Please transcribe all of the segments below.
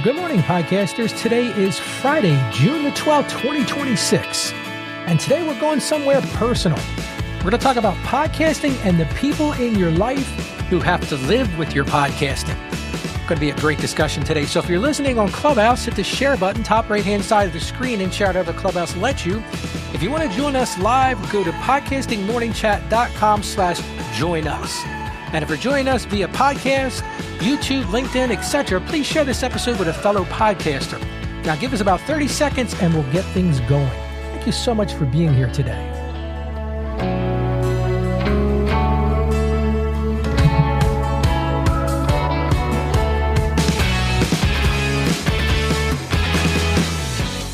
Good morning, podcasters. Today is Friday, June the 12th, 2026. And today we're going somewhere personal. We're going to talk about podcasting and the people in your life who have to live with your podcasting. Going to be a great discussion today. So if you're listening on Clubhouse, hit the share button, top right-hand side of the screen, and share it over Clubhouse lets you. If you want to join us live, go to podcastingmorningchat.com/join us. And if you're joining us via podcast, YouTube, LinkedIn, etc., please share this episode with a fellow podcaster. Now give us about 30 seconds and we'll get things going. Thank you so much for being here today.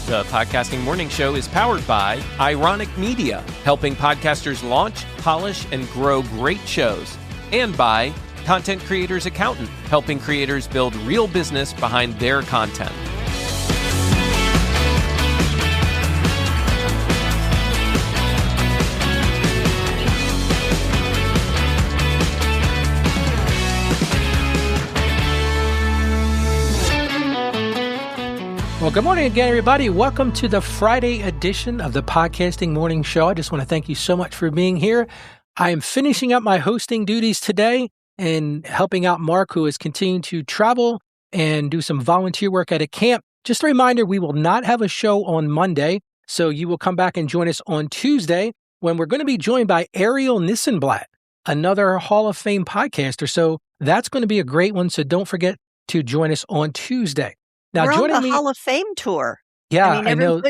The Podcasting Morning Show is powered by Ironic Media, helping podcasters launch, polish, and grow great shows. And by Content Creators Accountant, helping creators build real business behind their content. Well, good morning again, everybody. Welcome to the Friday edition of the Podcasting Morning Show. I just want to thank you so much for being here. I am finishing up my hosting duties today and helping out Marc, who is continuing to travel and do some volunteer work at a camp. Just a reminder, we will not have a show on Monday, so you will come back and join us on Tuesday when we're going to be joined by Ariel Nissenblatt, another Hall of Fame podcaster. So that's going to be a great one, so don't forget to join us on Tuesday. Now, we're joining on the me, Hall of Fame tour. Yeah, I know.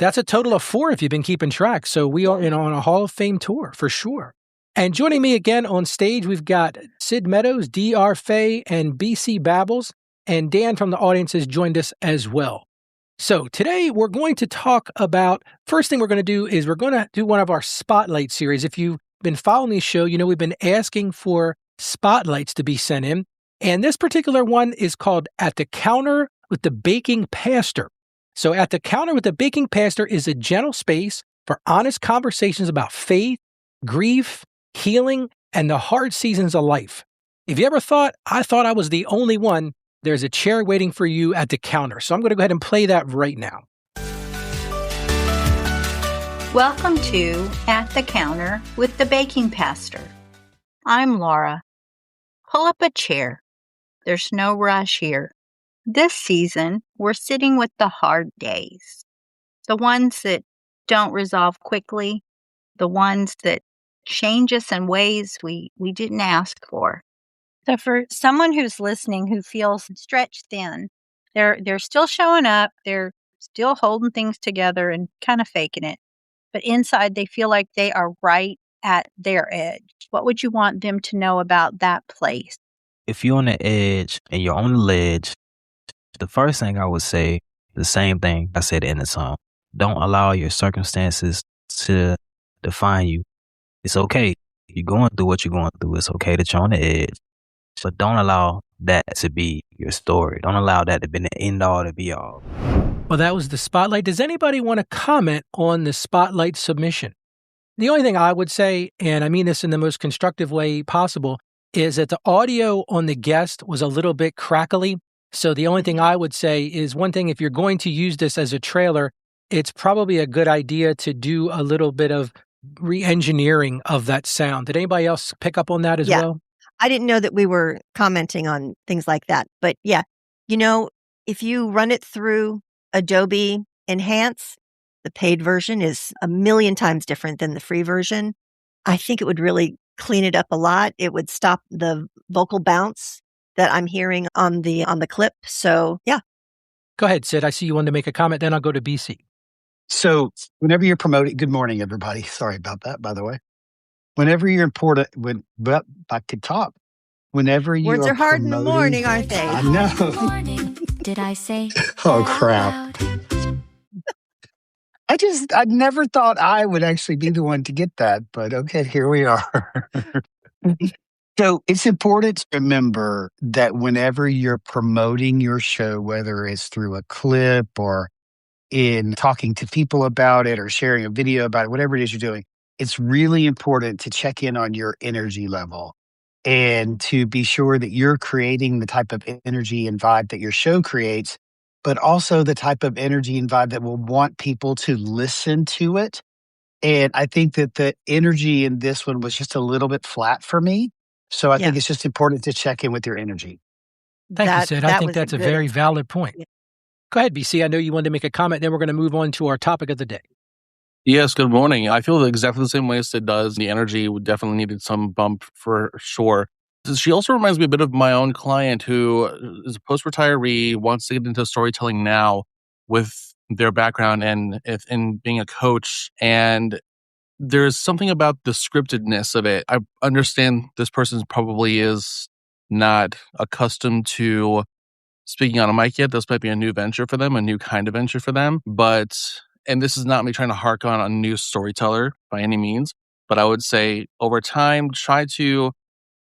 That's a total of 4 if you've been keeping track. So we are on a Hall of Fame tour for sure. And joining me again on stage, we've got Sid Meadows, D.R. Fay, and BC Babbles. And Dan from the audience has joined us as well. So today we're going to talk about, first thing we're going to do is we're going to do one of our Spotlight series. If you've been following the show, you know we've been asking for spotlights to be sent in. And this particular one is called At the Counter with the Baking Pastor. So At the Counter with the Baking Pastor is a gentle space for honest conversations about faith, grief, healing, and the hard seasons of life. If you ever thought I was the only one, there's a chair waiting for you at the counter. So I'm going to go ahead and play that right now. Welcome to At the Counter with the Baking Pastor. I'm Laura. Pull up a chair. There's no rush here. This season, we're sitting with the hard days. The ones that don't resolve quickly, the ones that change us in ways we didn't ask for. So for someone who's listening who feels stretched thin, they're still showing up, they're still holding things together and kind of faking it. But inside they feel like they are right at their edge. What would you want them to know about that place? If you're on the edge and you're on the ledge, the first thing I would say, the same thing I said in the song. Don't allow your circumstances to define you. It's okay. You're going through what you're going through. It's okay that you're on the edge. But don't allow that to be your story. Don't allow that to be the end all to be all. Well, that was the Spotlight. Does anybody want to comment on the Spotlight submission? The only thing I would say, and I mean this in the most constructive way possible, is that the audio on the guest was a little bit crackly. So the only thing I would say is one thing, if you're going to use this as a trailer, it's probably a good idea to do a little bit of re-engineering of that sound. Did anybody else pick up on that as well? I didn't know that we were commenting on things like that. But yeah, if you run it through Adobe Enhance, the paid version is a million times different than the free version. I think it would really clean it up a lot. It would stop the vocal bounce that I'm hearing on the clip. So yeah. Go ahead, Sid. I see you wanted to make a comment. Then I'll go to BC. So whenever you're promoting, good morning, everybody. Sorry about that, by the way. Whenever you're important, but I could talk. Whenever you words are hard promoting, in the morning, aren't they? I know. Morning, did I say? Oh crap! I never thought I would actually be the one to get that, but okay, here we are. So it's important to remember that whenever you're promoting your show, whether it's through a clip or in talking to people about it or sharing a video about it, whatever it is you're doing, it's really important to check in on your energy level. and to be sure that you're creating the type of energy and vibe that your show creates, but also the type of energy and vibe that will want people to listen to it. And I think that the energy in this one was just a little bit flat for me. So I think Yeah. it's just important to check in with your energy. Thank you, Sid. I That think was a that's a good very valid point. Yeah. Go ahead, BC. I know you wanted to make a comment, then we're going to move on to our topic of the day. Yes, good morning. I feel exactly the same way as Sid does. The energy would definitely needed some bump for sure. She also reminds me a bit of my own client who is a post-retiree, wants to get into storytelling now with their background and in being a coach. And there's something about the scriptedness of it. I understand this person probably is not accustomed to speaking on a mic yet. This might be a new venture for them, a new kind of venture for them. But, and this is not me trying to hark on a new storyteller by any means, but I would say over time, try to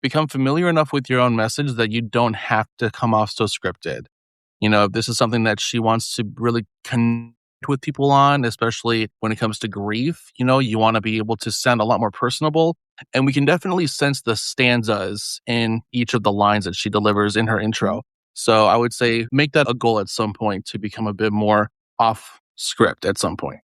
become familiar enough with your own message that you don't have to come off so scripted. You know, if this is something that she wants to really connect with people on, especially when it comes to grief, you know, you want to be able to sound a lot more personable. And we can definitely sense the stanzas in each of the lines that she delivers in her intro. So I would say make that a goal at some point to become a bit more off script at some point.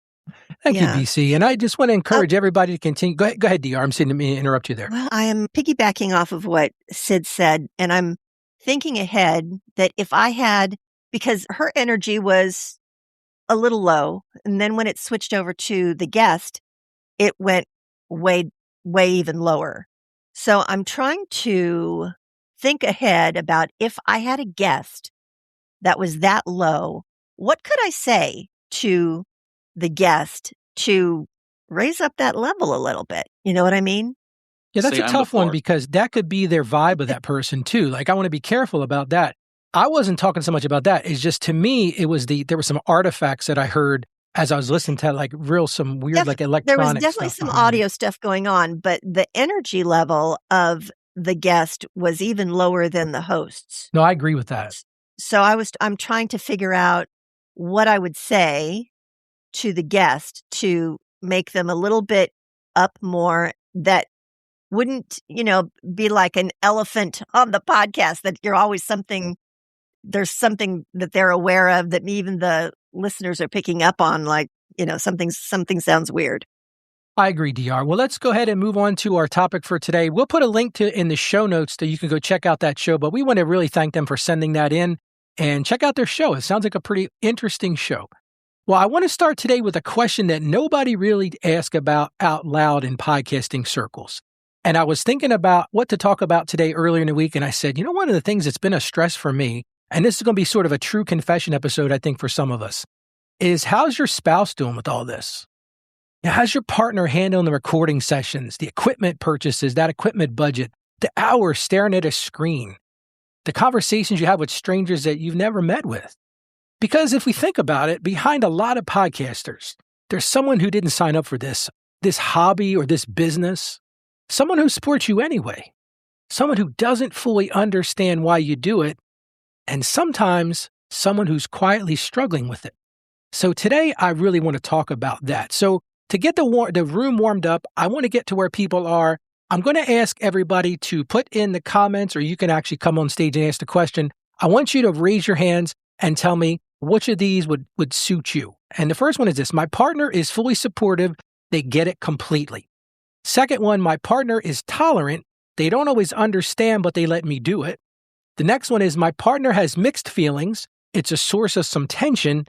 Thank you, Yeah. BC. And I just want to encourage everybody to continue. Go ahead, DR. I'm seeing me interrupt you there. Well, I am piggybacking off of what Sid said, and I'm thinking ahead that if I had, because her energy was a little low, and then when it switched over to the guest, it went way, way even lower. So I'm trying to think ahead about if I had a guest that was that low, what could I say to the guest to raise up that level a little bit? You know what I mean? Yeah, that's Say a I'm tough one before. because that could be their vibe of that person too. Like, I want to be careful about that. I wasn't talking so much about that. It's just, to me, it was there were some artifacts that I heard as I was listening to like some weird, like There was electronic definitely stuff some behind audio it. stuff going on, but the energy level of the guest was even lower than the host's. No, I agree with that. So I'm trying to figure out what I would say to the guest to make them a little bit up more, that wouldn't, be like an elephant on the podcast, that you're always there's something that they're aware of that even the listeners are picking up on, like, something sounds weird. I agree, DR. Well, let's go ahead and move on to our topic for today. We'll put a link in the show notes so you can go check out that show, but we want to really thank them for sending that in and check out their show. It sounds like a pretty interesting show. Well, I want to start today with a question that nobody really asks about out loud in podcasting circles. And I was thinking about what to talk about today earlier in the week, and I said, one of the things that's been a stress for me, and this is going to be sort of a true confession episode, I think, for some of us, is how's your spouse doing with all this? Now, how's your partner handling the recording sessions, the equipment purchases, that equipment budget, the hours staring at a screen, the conversations you have with strangers that you've never met with? Because if we think about it, behind a lot of podcasters, there's someone who didn't sign up for this hobby or this business, someone who supports you anyway, someone who doesn't fully understand why you do it, and sometimes someone who's quietly struggling with it. So today, I really want to talk about that. So to get the room warmed up, I want to get to where people are. I'm going to ask everybody to put in the comments, or you can actually come on stage and ask the question. I want you to raise your hands and tell me which of these would suit you. And the first one is this: my partner is fully supportive. They get it completely. Second one, my partner is tolerant. They don't always understand, but they let me do it. The next one is my partner has mixed feelings. It's a source of some tension.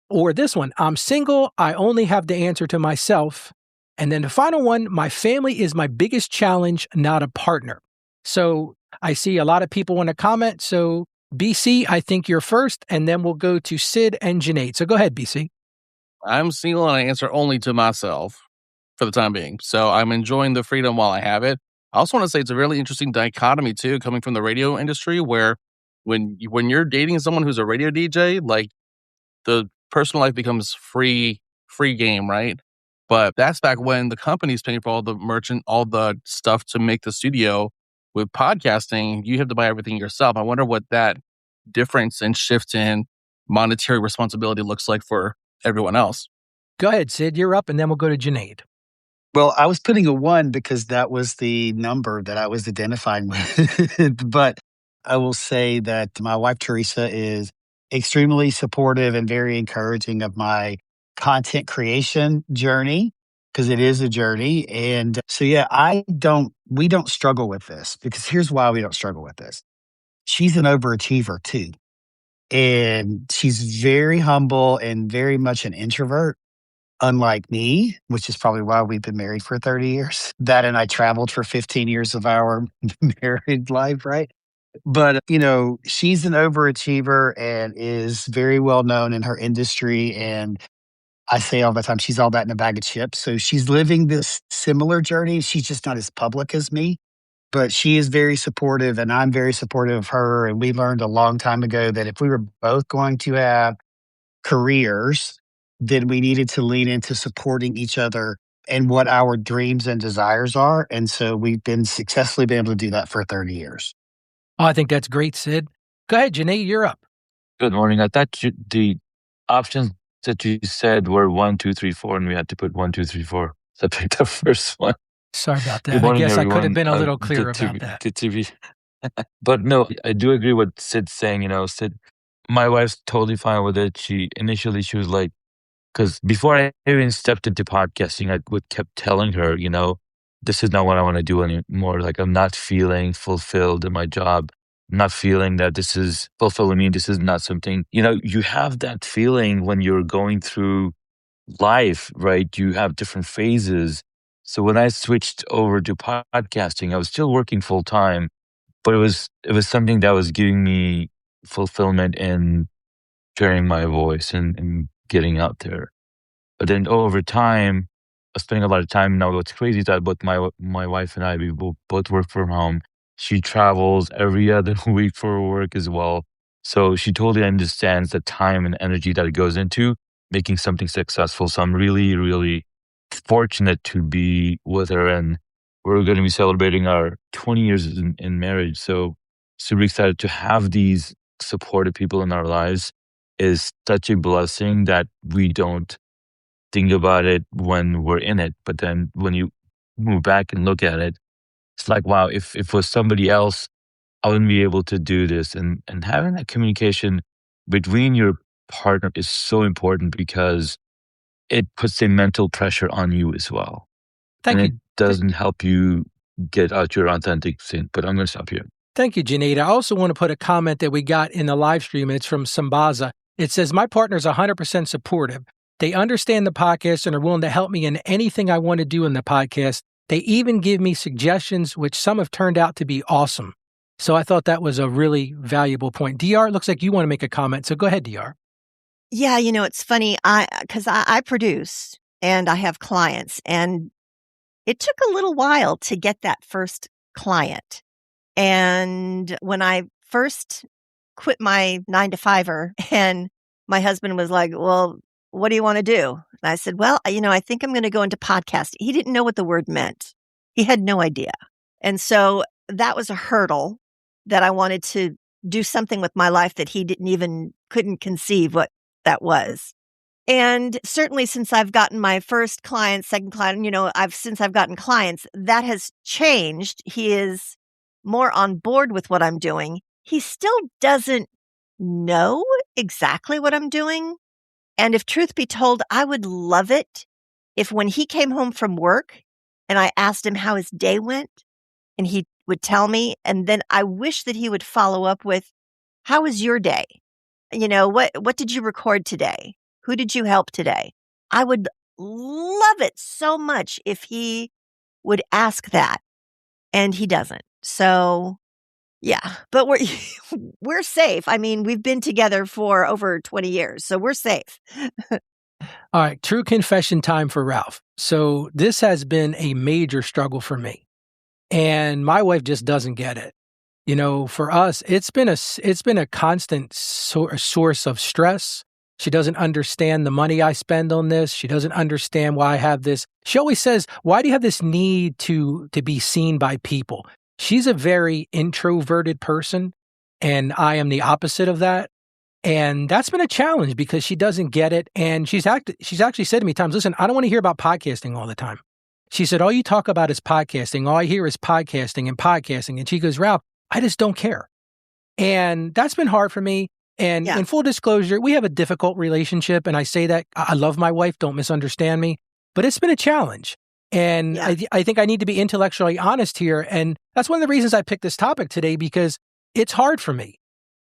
Or this one, I'm single. I only have the answer to myself. And then the final one, my family is my biggest challenge, not a partner. So I see a lot of people want to comment. So BC, I think you're first, and then we'll go to Sid and Janaid. So go ahead, BC. I'm single and I answer only to myself for the time being. So I'm enjoying the freedom while I have it. I also want to say it's a really interesting dichotomy too, coming from the radio industry, where when you're dating someone who's a radio DJ, like the personal life becomes free game, right? But that's back when the company's paying for all the stuff to make the studio. With podcasting, you have to buy everything yourself. I wonder what that difference and shift in monetary responsibility looks like for everyone else. Go ahead, Sid. You're up, and then we'll go to Janaid. Well, I was putting a 1 because that was the number that I was identifying with. But I will say that my wife, Teresa, is extremely supportive and very encouraging of my content creation journey because it is a journey. And so, yeah, we don't struggle with this because here's why we don't struggle with this. She's an overachiever too. And she's very humble and very much an introvert, unlike me, which is probably why we've been married for 30 years. That and I traveled for 15 years of our married life, right? But, she's an overachiever and is very well known in her industry. And I say all the time, she's all that in a bag of chips. So she's living this similar journey. She's just not as public as me, but she is very supportive and I'm very supportive of her. And we learned a long time ago that if we were both going to have careers, then we needed to lean into supporting each other and what our dreams and desires are. And so we've been successfully been able to do that for 30 years. Oh, I think that's great, Sid. Go ahead, Janae, you're up. Good morning. I thought the options that you said were 1, 2, 3, 4, and we had to put 1, 2, 3, 4. So I picked the first one. Sorry about Good that. I morning, guess I could have everyone. been a little clearer Good to about that. good to be. But no, I do agree with Sid's saying. Sid, my wife's totally fine with it. Initially she was like, because before I even stepped into podcasting, I kept telling her, this is not what I want to do anymore. Like I'm not feeling fulfilled in my job. I'm not feeling that this is fulfilling me. This is not something, you have that feeling when you're going through life, right? You have different phases. So when I switched over to podcasting, I was still working full time, but it was something that was giving me fulfillment in sharing my voice and getting out there. But then over time, I was spending a lot of time. Now what's crazy is that both my wife and I, we both work from home. She travels every other week for work as well. So she totally understands the time and energy that it goes into making something successful. So I'm really, really fortunate to be with her. And we're going to be celebrating our 20 years in marriage. So super excited to have these supportive people in our lives is such a blessing that we don't think about it when we're in it. But then when you move back and look at it, it's like, wow, if it was somebody else, I wouldn't be able to do this. And having that communication between your partner is so important because it puts a mental pressure on you as well. Thank you. It doesn't help you get out your authentic thing. But I'm going to stop here. Thank you, Janita. I also want to put a comment that we got in the live stream. It's from Sambaza. It says, my partner's 100% supportive. They understand the podcast and are willing to help me in anything I want to do in the podcast. They even give me suggestions, which some have turned out to be awesome. So I thought that was a really valuable point. DR, it looks like you want to make a comment. So go ahead, DR. Yeah, it's funny. Because I produce and I have clients, and it took a little while to get that first client. And when I first quit my 9-to-5er, and my husband was like, well, what do you want to do? And I said, well, I think I'm going to go into podcasting. He didn't know what the word meant. He had no idea. And so that was a hurdle that I wanted to do something with my life that he couldn't conceive what that was. And certainly since I've gotten my first client, second client, since I've gotten clients, that has changed. He is more on board with what I'm doing. He still doesn't know exactly what I'm doing. And if truth be told, I would love it if when he came home from work and I asked him how his day went and he would tell me, and then I wish that he would follow up with, how was your day? What did you record today? Who did you help today? I would love it so much if he would ask that, and he doesn't. So yeah, but we're safe. I mean, we've been together for over 20 years, so we're safe. All right, true confession time for Ralph. So this has been a major struggle for me, and my wife just doesn't get it. For us, it's been a constant source of stress. She doesn't understand the money I spend on this. She doesn't understand why I have this. She always says, why do you have this need to be seen by people? She's a very introverted person, and I am the opposite of that. And that's been a challenge because she doesn't get it. And she's actually said to me times, listen, I don't want to hear about podcasting all the time. She said, all you talk about is podcasting. All I hear is podcasting and podcasting. And she goes, Ralph, I just don't care. And that's been hard for me. And in full disclosure, we have a difficult relationship. And I say that I love my wife. Don't misunderstand me. But it's been a challenge. And I think I need to be intellectually honest here. And that's one of the reasons I picked this topic today, because it's hard for me.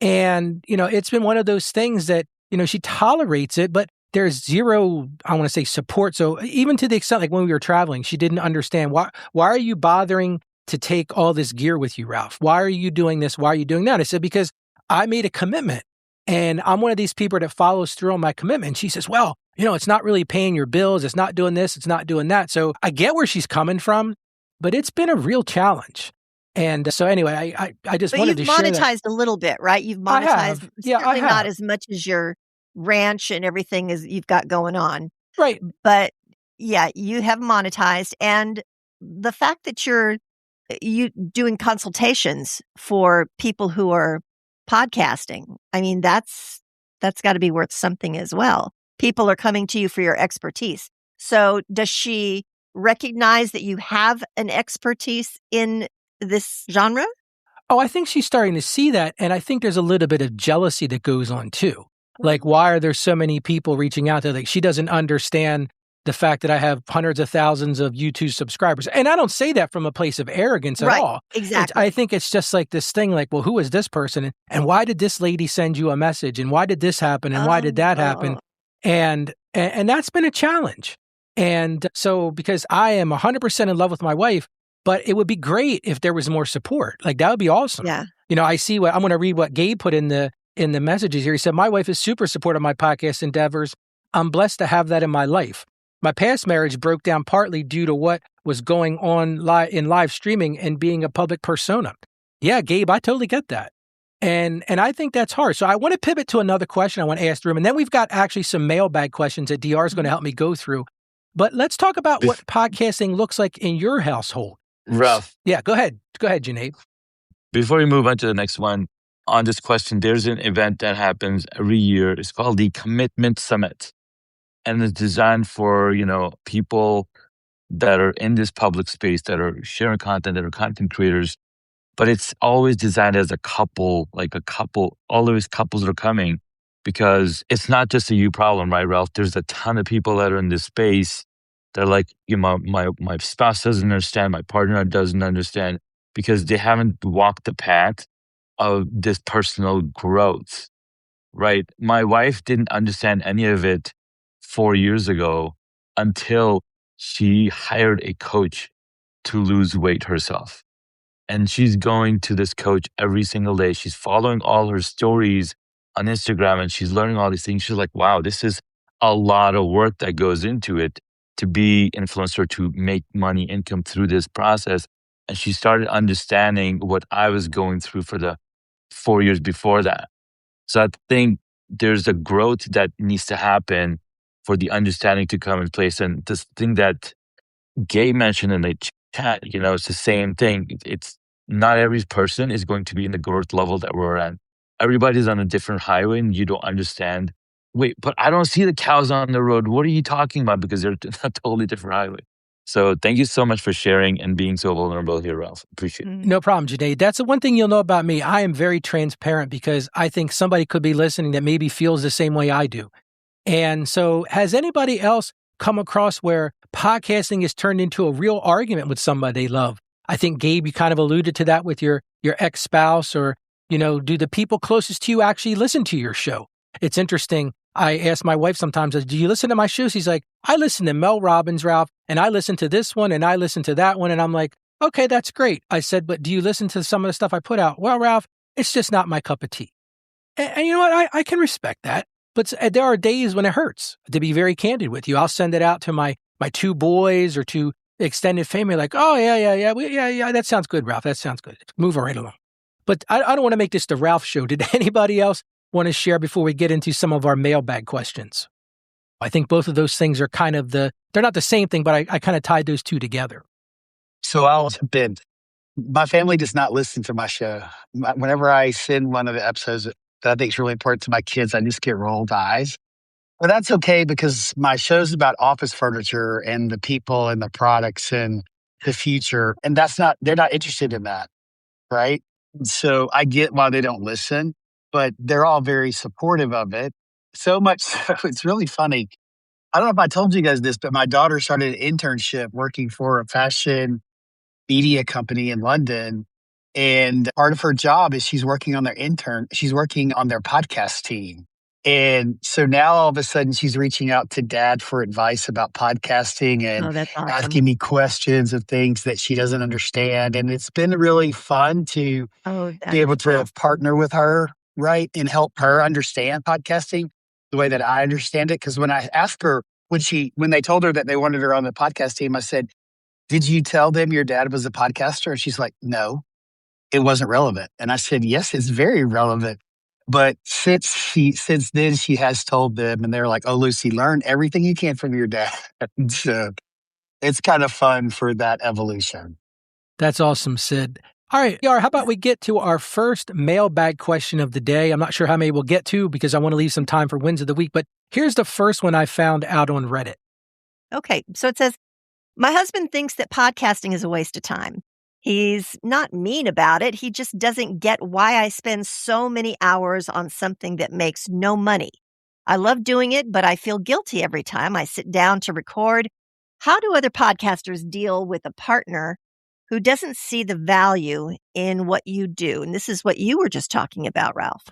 And, it's been one of those things that, she tolerates it, but there's zero, I want to say, support. So even to the extent, like when we were traveling, she didn't understand why are you bothering to take all this gear with you, Ralph? Why are you doing this? Why are you doing that? I said, because I made a commitment and I'm one of these people that follows through on my commitment. And she says, well, it's not really paying your bills. It's not doing this. It's not doing that. So I get where she's coming from, but it's been a real challenge. And so anyway, I just wanted to share that. You've monetized a little bit, right? You've monetized. I have. Yeah, I have. Not as much as your ranch and everything as you've got going on. Right. But yeah, you have monetized. And the fact that you doing consultations for people who are podcasting, I mean, that's got to be worth something as well. People are coming to you for your expertise. So does she recognize that you have an expertise in this genre? Oh, I think she's starting to see that. And I think there's a little bit of jealousy that goes on too. Like, why are there so many people reaching out to her? Like, she doesn't understand the fact that I have hundreds of thousands of YouTube subscribers. And I don't say that from a place of arrogance at all. Exactly. I think it's just like this thing like, well, who is this person? And why did this lady send you a message? And why did this happen? And why did that happen? And that's been a challenge. And so, because I am 100% in love with my wife, but it would be great if there was more support. Like, that would be awesome. Yeah. I see I'm going to read what Gabe put in the messages here. He said, my wife is super supportive of my podcast endeavors. I'm blessed to have that in my life. My past marriage broke down partly due to what was going on in live streaming and being a public persona. Yeah, Gabe, I totally get that. And I think that's hard. So I want to pivot to another question I want to ask the room. And then we've got actually some mailbag questions that DR is going to help me go through. But let's talk about what podcasting looks like in your household. Ralph. Yeah, go ahead. Go ahead, Junaid. Before we move on to the next one, on this question, there's an event that happens every year. It's called the Commitment Summit. And it's designed for, people that are in this public space, that are sharing content, that are content creators. But it's always designed as a couple, always couples are coming, because it's not just a you problem, right, Ralph? There's a ton of people that are in this space. They're like, my spouse doesn't understand, my partner doesn't understand, because they haven't walked the path of this personal growth, right? My wife didn't understand any of it 4 years ago until she hired a coach to lose weight herself. And she's going to this coach every single day. She's following all her stories on Instagram and she's learning all these things. She's like, wow, this is a lot of work that goes into it to be influencer, to make money, income through this process. And she started understanding what I was going through for the 4 years before that. So I think there's a growth that needs to happen for the understanding to come in place. And this thing that Gabe mentioned in the chat, it's the same thing. It's not every person is going to be in the growth level that we're at. Everybody's on a different highway and you don't understand. Wait, but I don't see the cows on the road. What are you talking about? Because they're a totally different highway. So thank you so much for sharing and being so vulnerable here, Ralph. Appreciate it. No problem, Junaid. That's the one thing you'll know about me. I am very transparent because I think somebody could be listening that maybe feels the same way I do. And so has anybody else come across where podcasting is turned into a real argument with somebody they love? I think, Gabe, you kind of alluded to that with your ex-spouse, or, do the people closest to you actually listen to your show? It's interesting. I ask my wife sometimes, do you listen to my shows? She's like, I listen to Mel Robbins, Ralph, and I listen to this one, and I listen to that one. And I'm like, okay, that's great. I said, but do you listen to some of the stuff I put out? Well, Ralph, it's just not my cup of tea. And you know what? I can respect that. But there are days when it hurts, to be very candid with you. I'll send it out to my two boys or to extended family, like, oh, yeah, that sounds good, Ralph. That sounds good. Moving right along. But I don't want to make this the Ralph show. Did anybody else want to share before we get into some of our mailbag questions? I think both of those things are kind of they're not the same thing, but I kind of tied those two together. So I'll jump. My family does not listen to my show. Whenever I send one of the episodes that I think is really important to my kids, I just get rolled eyes. But that's okay because my show's about office furniture and the people and the products and the future. And they're not interested in that. Right. So I get why they don't listen, but they're all very supportive of it. So much so, it's really funny. I don't know if I told you guys this, but my daughter started an internship working for a fashion media company in London. And part of her job is she's working on their podcast team. And so now all of a sudden she's reaching out to dad for advice about podcasting and Oh, that's awesome. asking me questions of things that she doesn't understand. And it's been really fun to be able to partner with her, right, and help her understand podcasting the way that I understand it. Because when I asked her, when they told her that they wanted her on the podcast team, I said, "Did you tell them your dad was a podcaster?" And she's like, "No, it wasn't relevant." And I said, "Yes, it's very relevant." But since then, she has told them, and they're like, "Oh, Lucy, learn everything you can from your dad." So it's kind of fun for that evolution. That's awesome, Sid. All right, Yar, how about we get to our first mailbag question of the day? I'm not sure how many we'll get to because I want to leave some time for wins of the week, but here's the first one I found out on Reddit. Okay, so it says, my husband thinks that podcasting is a waste of time. He's not mean about it. He just doesn't get why I spend so many hours on something that makes no money. I love doing it, but I feel guilty every time I sit down to record. How do other podcasters deal with a partner who doesn't see the value in what you do? And this is what you were just talking about, Ralph.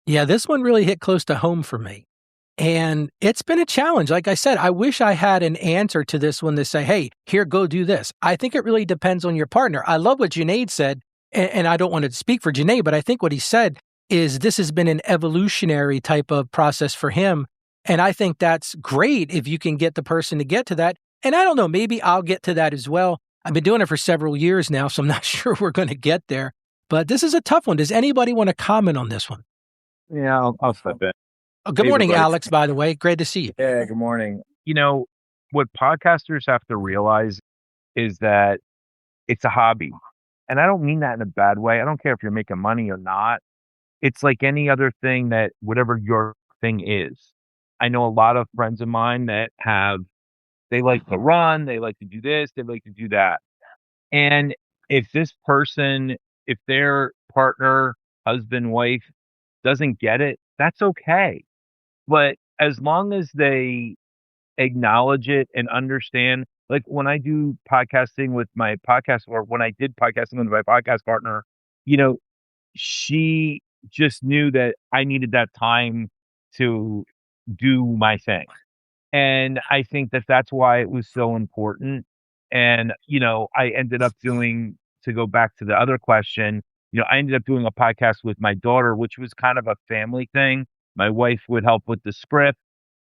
Yeah, this one really hit close to home for me. And it's been a challenge. Like I said, I wish I had an answer to this one to say, hey, here, go do this. I think it really depends on your partner. I love what Junaid said, and I don't want to speak for Junaid, but I think what he said is this has been an evolutionary type of process for him. And I think that's great if you can get the person to get to that. And I don't know, maybe I'll get to that as well. I've been doing it for several years now, so I'm not sure we're going to get there. But this is a tough one. Does anybody want to comment on this one? Yeah, I'll step in. Oh, good morning, Alex, by the way. Great to see you. Yeah, good morning. You know, what podcasters have to realize is that it's a hobby. And I don't mean that in a bad way. I don't care if you're making money or not. It's like any other thing that whatever your thing is. I know a lot of friends of mine that they like to run, they like to do this, they like to do that. And if if their partner, husband, wife doesn't get it, that's okay. But as long as they acknowledge it and understand, like when I do podcasting with my podcast, or when I did podcasting with my podcast partner, she just knew that I needed that time to do my thing. And I think that that's why it was so important. And, I ended up to go back to the other question, I ended up doing a podcast with my daughter, which was kind of a family thing. My wife would help with the script.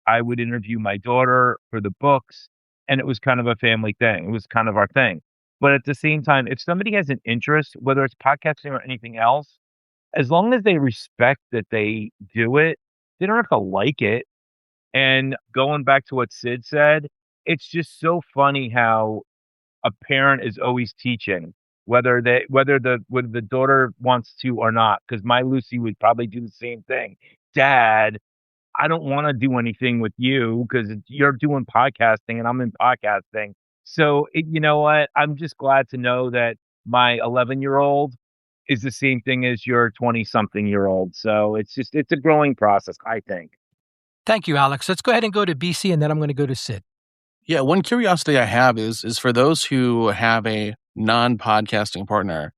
I would interview my daughter for the books, and it was kind of a family thing. It was kind of our thing. But at the same time, if somebody has an interest, whether it's podcasting or anything else, as long as they respect that they do it, they don't have to like it. And going back to what Sid said, it's just so funny how a parent is always teaching, whether the daughter wants to or not. Because my Lucy would probably do the same thing. Dad, I don't want to do anything with you because you're doing podcasting and I'm in podcasting. So you know what? I'm just glad to know that my 11-year-old is the same thing as your 20-something-year-old. So it's a growing process, I think. Thank you, Alex. Let's go ahead and go to BC, and then I'm going to go to Sid. Yeah, one curiosity I have is for those who have a non-podcasting partner,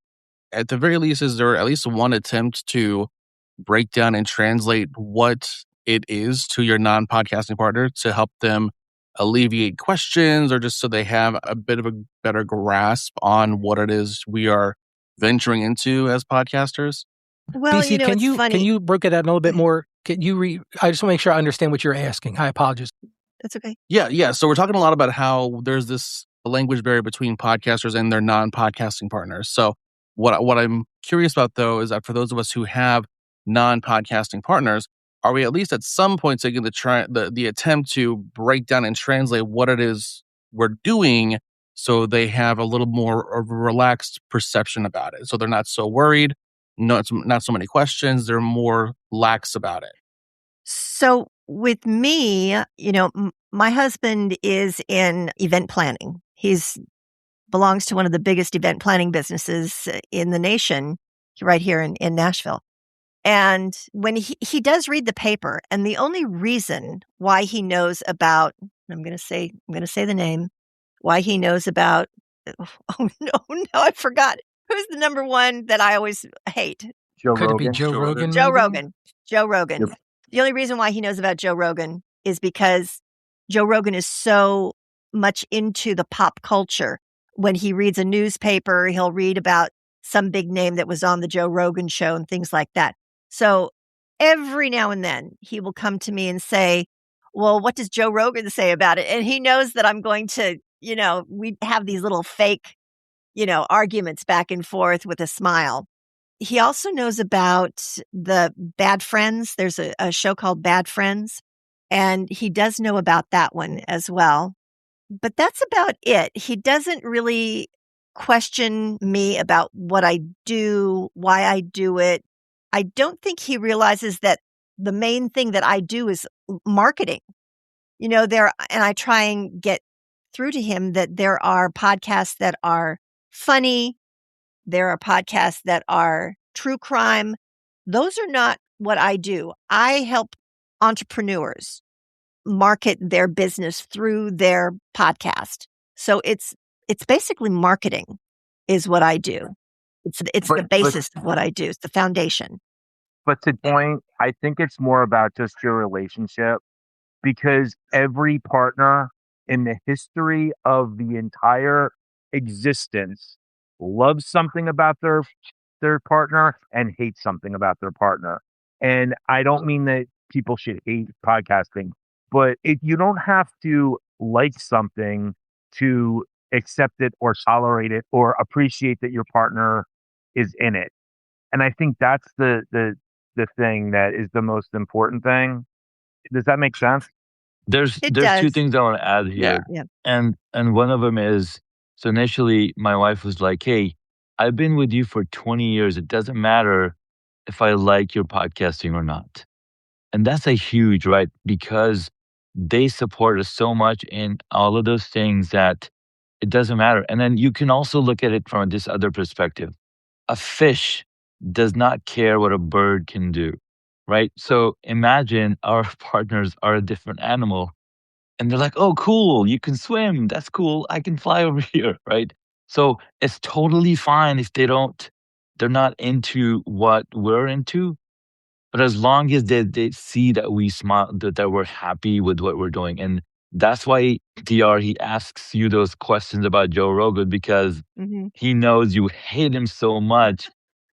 at the very least, is there at least one attempt to break down and translate what it is to your non-podcasting partner to help them alleviate questions, or just so they have a bit of a better grasp on what it is we are venturing into as podcasters? Well, BC, it's funny. Can you break it out a little bit more? Can you I just want to make sure I understand what you're asking. I apologize. That's okay. Yeah. So we're talking a lot about how there's this language barrier between podcasters and their non-podcasting partners. So what I'm curious about, though, is that for those of us who have non-podcasting partners, are we at least at some point taking the attempt to break down and translate what it is we're doing so they have a little more of a relaxed perception about it? So they're not so worried, not so many questions, they're more lax about it. So with me, my husband is in event planning. He's belongs to one of the biggest event planning businesses in the nation right here in Nashville. And when he does read the paper, and the only reason why he knows about, I'm going to say the name, why he knows about, oh no, I forgot. Who's the number one that I always hate? Joe Could it be Rogan. Joe Rogan? Joe maybe? Rogan. Joe Rogan. Yep. The only reason why he knows about Joe Rogan is because Joe Rogan is so much into the pop culture. When he reads a newspaper, he'll read about some big name that was on the Joe Rogan show and things like that. So every now and then he will come to me and say, well, what does Joe Rogan say about it? And he knows that I'm going to, we have these little fake, arguments back and forth with a smile. He also knows about the Bad Friends. There's a show called Bad Friends, and he does know about that one as well. But that's about it. He doesn't really question me about what I do, why I do it. I don't think he realizes that the main thing that I do is marketing. And I try and get through to him that there are podcasts that are funny. There are podcasts that are true crime. Those are not what I do. I help entrepreneurs market their business through their podcast. So it's basically marketing is what I do. It's the basis of what I do. It's the foundation. But to point, I think it's more about just your relationship, because every partner in the history of the entire existence loves something about their partner and hates something about their partner. And I don't mean that people should hate podcasting, but you don't have to like something to accept it or tolerate it or appreciate that your partner is in it. And I think that's the thing that is the most important thing. Does that make sense? There's It two does. things I want to add here. Yeah. And one of them is, so initially my wife was like, hey, I've been with you for 20 years. It doesn't matter if I like your podcasting or not. And that's a huge, right? Because they support us so much in all of those things that it doesn't matter. And then you can also look at it from this other perspective. A fish does not care what a bird can do, right? So imagine our partners are a different animal and they're like, oh, cool, you can swim. That's cool. I can fly over here, right? So it's totally fine if they're not into what we're into. But as long as they see that we smile, that we're happy with what we're doing. And that's why DR, he asks you those questions about Joe Rogan, because he knows you hate him so much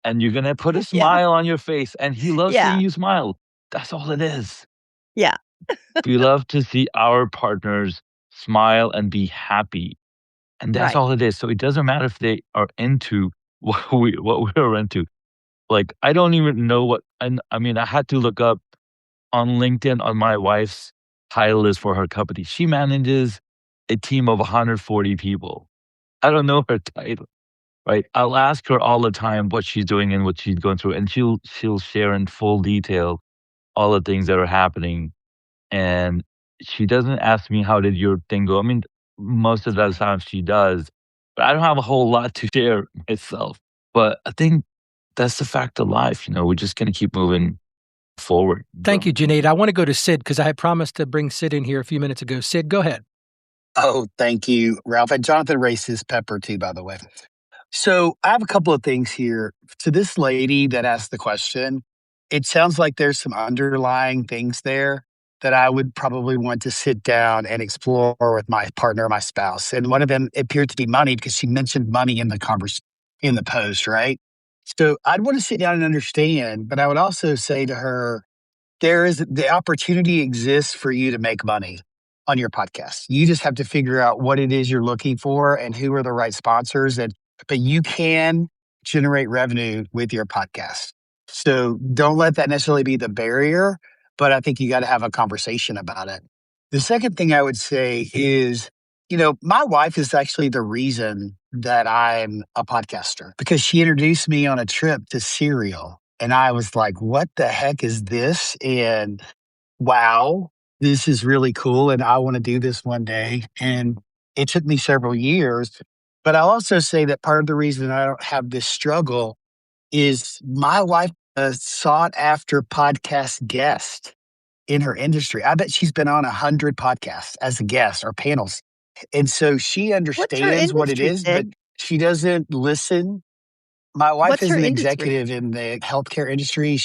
and you're going to put a smile on your face and he loves seeing you smile. That's all it is. Yeah. We love to see our partners smile and be happy. And that's all it is. So it doesn't matter if they are into what we're into. Like, I don't even know what, I mean, I had to look up on LinkedIn on my wife's title is for her company. She manages a team of 140 people. I don't know her title, right? I'll ask her all the time what she's doing and what she's going through, and she'll share in full detail all the things that are happening. And she doesn't ask me, how did your thing go? I mean, most of the time she does, but I don't have a whole lot to share myself. But I think that's the fact of life. We're just going to keep moving forward. Thank you, Junaid. I want to go to Sid because I had promised to bring Sid in here a few minutes ago. Sid, go ahead. Oh, thank you, Ralph. And Jonathan raised his pepper too, by the way. So I have a couple of things here. To this lady that asked the question, it sounds like there's some underlying things there that I would probably want to sit down and explore with my partner, my spouse. And one of them appeared to be money because she mentioned money in the post, right? So I'd want to sit down and understand, but I would also say to her, the opportunity exists for you to make money on your podcast. You just have to figure out what it is you're looking for and who are the right sponsors. But you can generate revenue with your podcast. So don't let that necessarily be the barrier, but I think you got to have a conversation about it. The second thing I would say is, my wife is actually the reason that I'm a podcaster, because she introduced me on a trip to Serial. And I was like, what the heck is this? And wow, this is really cool. And I want to do this one day. And it took me several years. But I'll also say that part of the reason I don't have this struggle is my wife, a sought after podcast guest in her industry. I bet she's been on 100 podcasts as a guest or panels. And so she What's her understands what it industry, is, but Sid? she doesn't listen. My wife What's is her an industry? executive in the healthcare industry.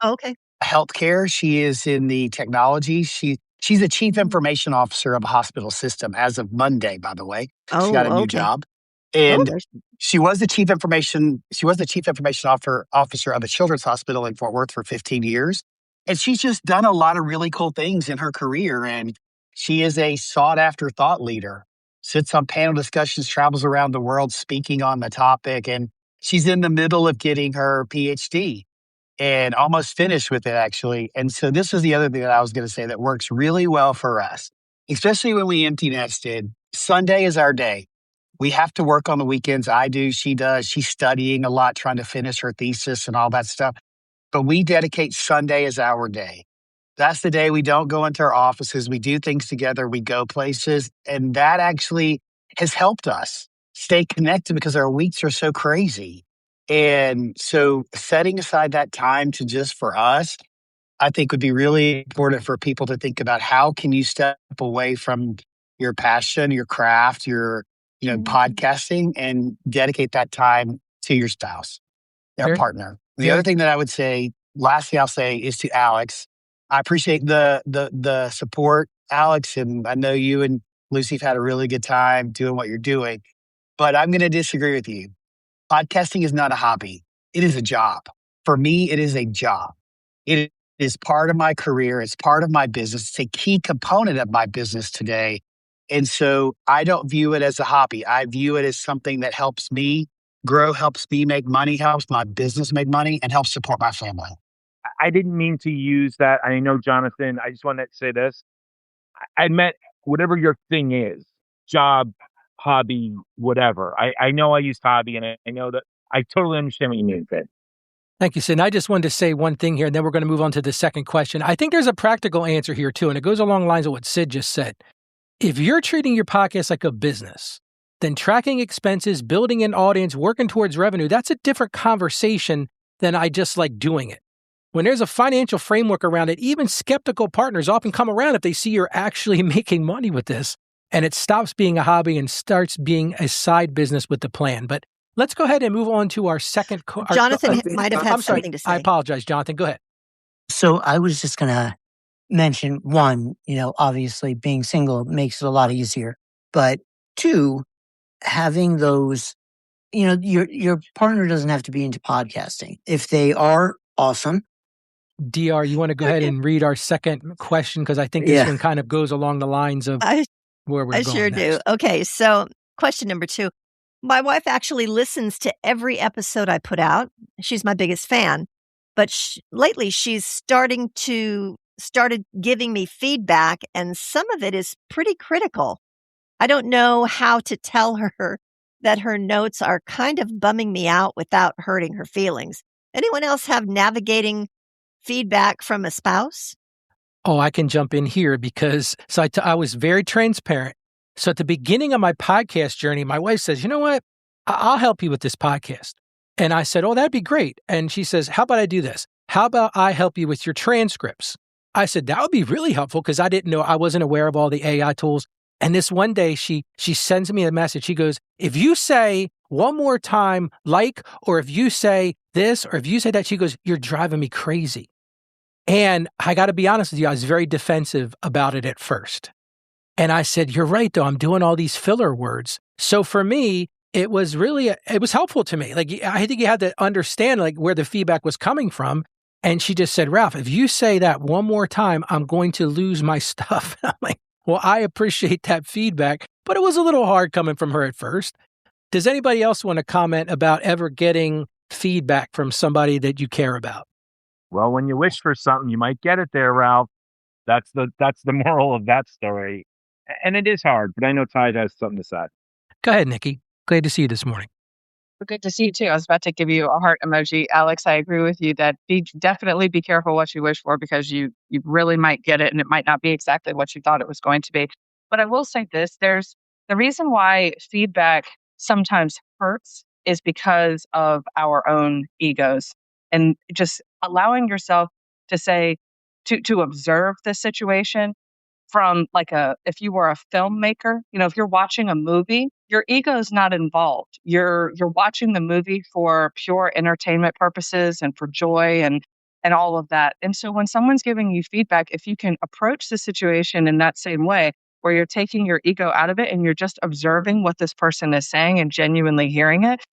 Oh, okay. Healthcare. She is in the technology. She's a chief Mm. information officer of a hospital system as of Monday, by the way. She got a Oh, new okay. job. Oh, And there's she was the chief information officer of a children's hospital in Fort Worth for 15 years. And she's just done a lot of really cool things in her career. And she is a sought after thought leader, sits on panel discussions, travels around the world speaking on the topic. And she's in the middle of getting her PhD and almost finished with it, actually. And so this was the other thing that I was going to say that works really well for us, especially when we empty nested. Sunday is our day. We have to work on the weekends. I do. She does. She's studying a lot, trying to finish her thesis and all that stuff. But we dedicate Sunday as our day. That's the day we don't go into our offices. We do things together. We go places. And that actually has helped us stay connected because our weeks are so crazy. And so setting aside that time to just for us, I think would be really important for people to think about how can you step away from your passion, your craft, your, podcasting and dedicate that time to your spouse, their Very, partner. The other very. thing that I would say, lastly, I'll say is to Alex. I appreciate the support, Alex, and I know you and Lucy have had a really good time doing what you're doing. But I'm going to disagree with you. Podcasting is not a hobby. It is a job. For me, it is a job. It is part of my career. It's part of my business. It's a key component of my business today. And so I don't view it as a hobby. I view it as something that helps me grow, helps me make money, helps my business make money, and helps support my family. I didn't mean to use that. I know, Jonathan, I just want to say this. I meant whatever your thing is, job, hobby, whatever. I know I used hobby, and I know that I totally understand what you mean, Sid. Thank you, Sid. And I just wanted to say one thing here, and then we're going to move on to the second question. I think there's a practical answer here, too, and it goes along the lines of what Sid just said. If you're treating your podcast like a business, then tracking expenses, building an audience, working towards revenue, that's a different conversation than I just like doing it. When there's a financial framework around it, even skeptical partners often come around if they see you're actually making money with this, and it stops being a hobby and starts being a side business with the plan. But let's go ahead and move on to our second. Jonathan might have had I'm sorry. something to I say. apologize, Jonathan. Go ahead. So I was just going to mention one, obviously being single makes it a lot easier. But two, having those, your partner doesn't have to be into podcasting. If they are, awesome. DR, you want to go ahead and read our second question? Because I think this one kind of goes along the lines of where we're I going sure next. do. Okay, so question number 2. My wife actually listens to every episode I put out. She's my biggest fan. But lately she's started giving me feedback, and some of it is pretty critical. I don't know how to tell her that her notes are kind of bumming me out without hurting her feelings. Anyone else have navigating feedback from a spouse? Oh, I can jump in here because I was very transparent. So at the beginning of my podcast journey, my wife says, you know what? I'll help you with this podcast. And I said, oh, that'd be great. And she says, how about I do this? How about I help you with your transcripts? I said, that would be really helpful because I wasn't aware of all the AI tools. And this one day she sends me a message. She goes, if you say one more time, or if you say this, or if you say that, she goes, you're driving me crazy. And I got to be honest with you, I was very defensive about it at first. And I said, you're right, though. I'm doing all these filler words. So for me, it was helpful to me. Like, I think you had to understand where the feedback was coming from. And she just said, Ralph, if you say that one more time, I'm going to lose my stuff. I'm like, well, I appreciate that feedback, but it was a little hard coming from her at first. Does anybody else want to comment about ever getting feedback from somebody that you care about? Well, when you wish for something, you might get it there, Ralph. That's the moral of that story. And it is hard, but I know Ty has something to say. Go ahead, Nikki. Glad to see you this morning. Good to see you too. I was about to give you a heart emoji. Alex, I agree with you that definitely be careful what you wish for because you really might get it and it might not be exactly what you thought it was going to be. But I will say this, there's the reason why feedback sometimes hurts is because of our own egos and just allowing yourself to say to observe the situation from like if you were a filmmaker, if you're watching a movie, your ego is not involved. You're watching the movie for pure entertainment purposes and for joy and all of that. And so when someone's giving you feedback, if you can approach the situation in that same way, where you're taking your ego out of it and you're just observing what this person is saying and genuinely hearing it,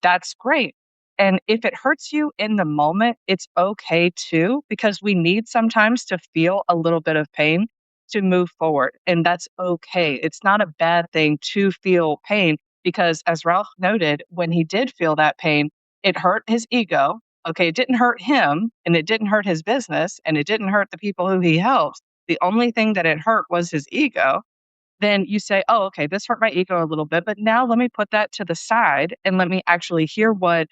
that's great. And if it hurts you in the moment, it's okay too, because we need sometimes to feel a little bit of pain to move forward. And that's okay. It's not a bad thing to feel pain because, as Ralph noted, when he did feel that pain, it hurt his ego. Okay, it didn't hurt him and it didn't hurt his business and it didn't hurt the people who he helps. The only thing that it hurt was his ego. Then you say, oh, okay, this hurt my ego a little bit, but now let me put that to the side and let me actually hear what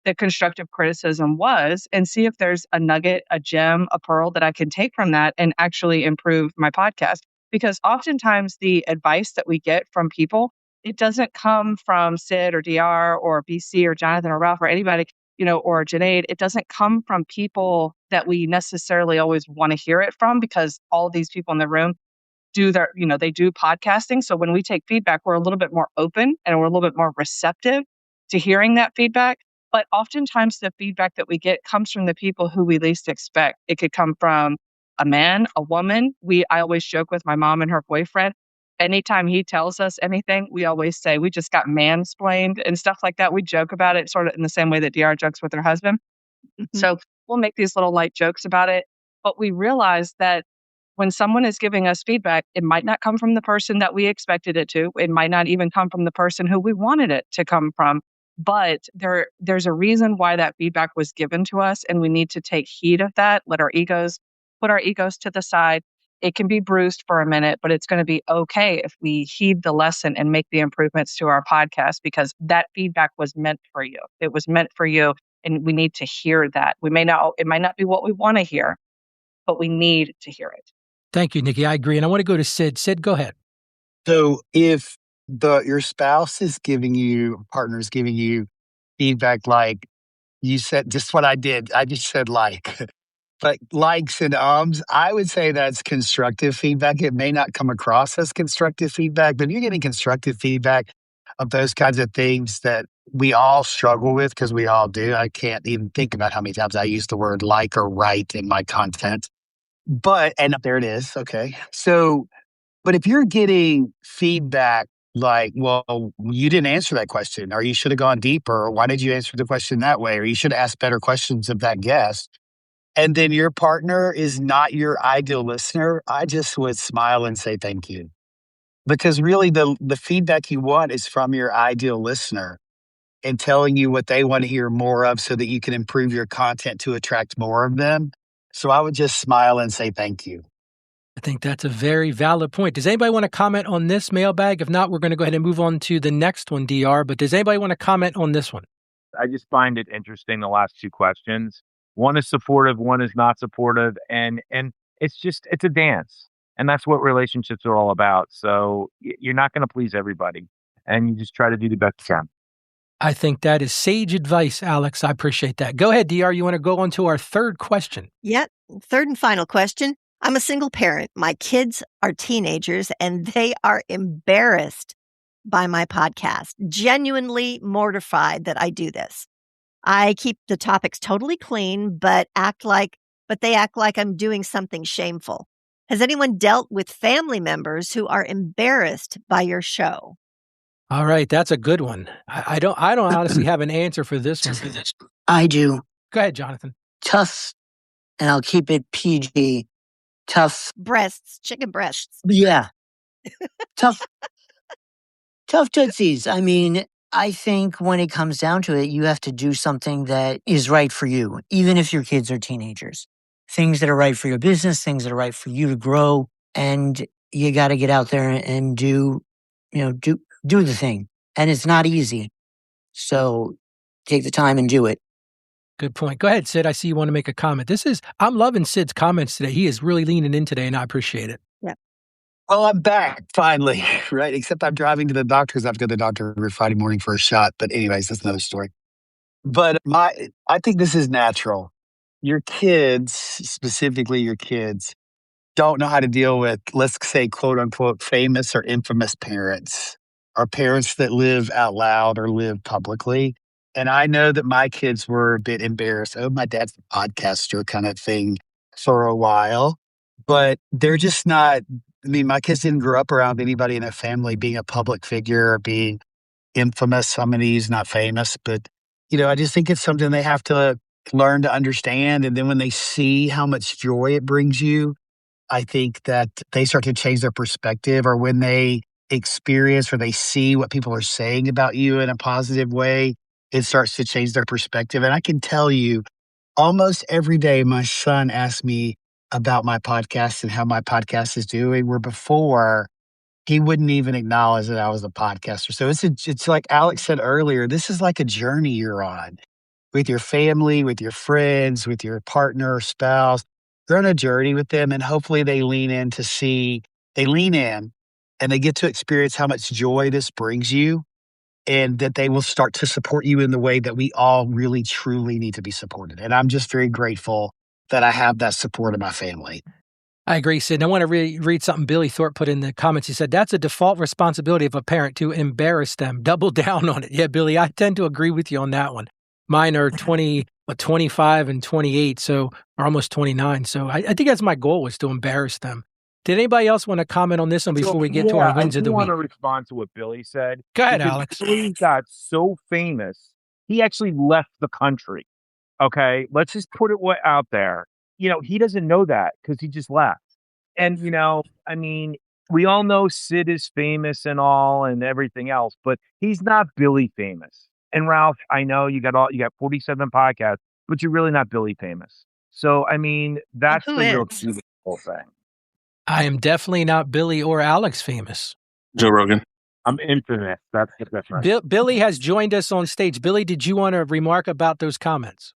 the constructive criticism was and see if there's a nugget, a gem, a pearl that I can take from that and actually improve my podcast. Because oftentimes the advice that we get from people, it doesn't come from Sid or DR or BC or Jonathan or Ralph or anybody, or Janaid. It doesn't come from people that we necessarily always want to hear it from because all of these people in the room they do podcasting. So when we take feedback, we're a little bit more open and we're a little bit more receptive to hearing that feedback. But oftentimes the feedback that we get comes from the people who we least expect. It could come from a man, a woman. I always joke with my mom and her boyfriend. Anytime he tells us anything, we always say, we just got mansplained and stuff like that. We joke about it sort of in the same way that DR jokes with her husband. So we'll make these little light jokes about it. But we realize that when someone is giving us feedback, it might not come from the person that we expected it to. It might not even come from the person who we wanted it to come from. But there's a reason why that feedback was given to us, and we need to take heed of that, put our egos to the side. It can be bruised for a minute, but it's going to be okay if we heed the lesson and make the improvements to our podcast because that feedback was meant for you. It was meant for you, and we need to hear that. It might not be what we want to hear, but we need to hear it. Thank you, Nikki. I agree. And I want to go to Sid. Sid, go ahead. So if your spouse is giving you, partner is giving you feedback like you said, just what I did, I just said like, but likes and I would say that's constructive feedback. It may not come across as constructive feedback, but you're getting constructive feedback of those kinds of things that we all struggle with because we all do. I can't even think about how many times I use the word like or right in my content. And there it is. Okay. So, but if you're getting feedback like, well, you didn't answer that question, or you should have gone deeper, or why did you answer the question that way, or you should ask better questions of that guest, and then your partner is not your ideal listener, I just would smile and say thank you. Because really the feedback you want is from your ideal listener and telling you what they want to hear more of so that you can improve your content to attract more of them. So I would just smile and say thank you. I think that's a very valid point. Does anybody want to comment on this mailbag? If not, we're going to go ahead and move on to the next one, DR. But does anybody want to comment on this one? I just find it interesting, the last two questions. One is supportive, one is not supportive. And it's a dance. And that's what relationships are all about. So you're not going to please everybody. And you just try to do the best you can. I think that is sage advice, Alex. I appreciate that. Go ahead, DR. You want to go on to our third question? Yep. Third and final question. I'm a single parent. My kids are teenagers and they are embarrassed by my podcast, genuinely mortified that I do this. I keep the topics totally clean, but they act like I'm doing something shameful. Has anyone dealt with family members who are embarrassed by your show? All right, that's a good one. I don't honestly have an answer for this one. I do. Go ahead, Jonathan. Tough, and I'll keep it PG. Tough breasts, chicken breasts. Yeah. Tough tootsies. I mean, I think when it comes down to it, you have to do something that is right for you, even if your kids are teenagers. Things that are right for your business, things that are right for you to grow, and you got to get out there and do the thing. And it's not easy. So take the time and do it. Good point. Go ahead, Sid. I see you want to make a comment. I'm loving Sid's comments today. He is really leaning in today, and I appreciate it. Yeah. Well, I'm back finally, right? Except I'm driving to the doctor because I have to go to the doctor every Friday morning for a shot. But anyways, that's another story. But I think this is natural. Your kids, specifically your kids, don't know how to deal with, let's say, quote unquote, famous or infamous parents, or parents that live out loud or live publicly. And I know that my kids were a bit embarrassed. Oh, my dad's a podcaster kind of thing for a while, but they're just not. I mean, my kids didn't grow up around anybody in their family being a public figure or being infamous. Somebody's not famous, but I just think it's something they have to learn to understand. And then when they see how much joy it brings you, I think that they start to change their perspective, or when they experience or they see what people are saying about you in a positive way, it starts to change their perspective. And I can tell you, almost every day, my son asks me about my podcast and how my podcast is doing, where before he wouldn't even acknowledge that I was a podcaster. So it's like Alex said earlier, this is like a journey you're on with your family, with your friends, with your partner or spouse. You're on a journey with them, and hopefully they lean in and they get to experience how much joy this brings you, and that they will start to support you in the way that we all really, truly need to be supported. And I'm just very grateful that I have that support of my family. I agree, Sid. And I want to read something Billy Thorpe put in the comments. He said, that's a default responsibility of a parent to embarrass them. Double down on it. Yeah, Billy, I tend to agree with you on that one. Mine are 25 and 28, so or almost 29. So I think that's my goal, was to embarrass them. Did anybody else want to comment on this one before we get to our wins of the week? I want to respond to what Billy said. Go ahead, Alex. Billy got so famous, he actually left the country. Okay, let's just put it out there. He doesn't know that because he just left. And, I mean, we all know Sid is famous and all and everything else, but he's not Billy famous. And Ralph, I know you got 47 podcasts, but you're really not Billy famous. So, I mean, that's the real key to the whole thing. I am definitely not Billy or Alex famous. Joe Rogan. I'm infamous. That's the difference. Billy has joined us on stage. Billy, did you want to remark about those comments?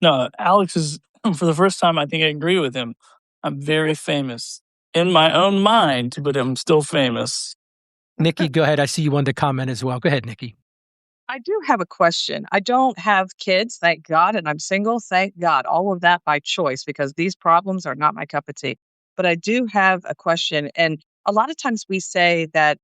No, Alex is, for the first time, I think I agree with him. I'm very famous in my own mind, but I'm still famous. Nikki, go ahead. I see you wanted to comment as well. Go ahead, Nikki. I do have a question. I don't have kids, thank God, and I'm single, thank God. All of that by choice, because these problems are not my cup of tea. But I do have a question. And a lot of times we say that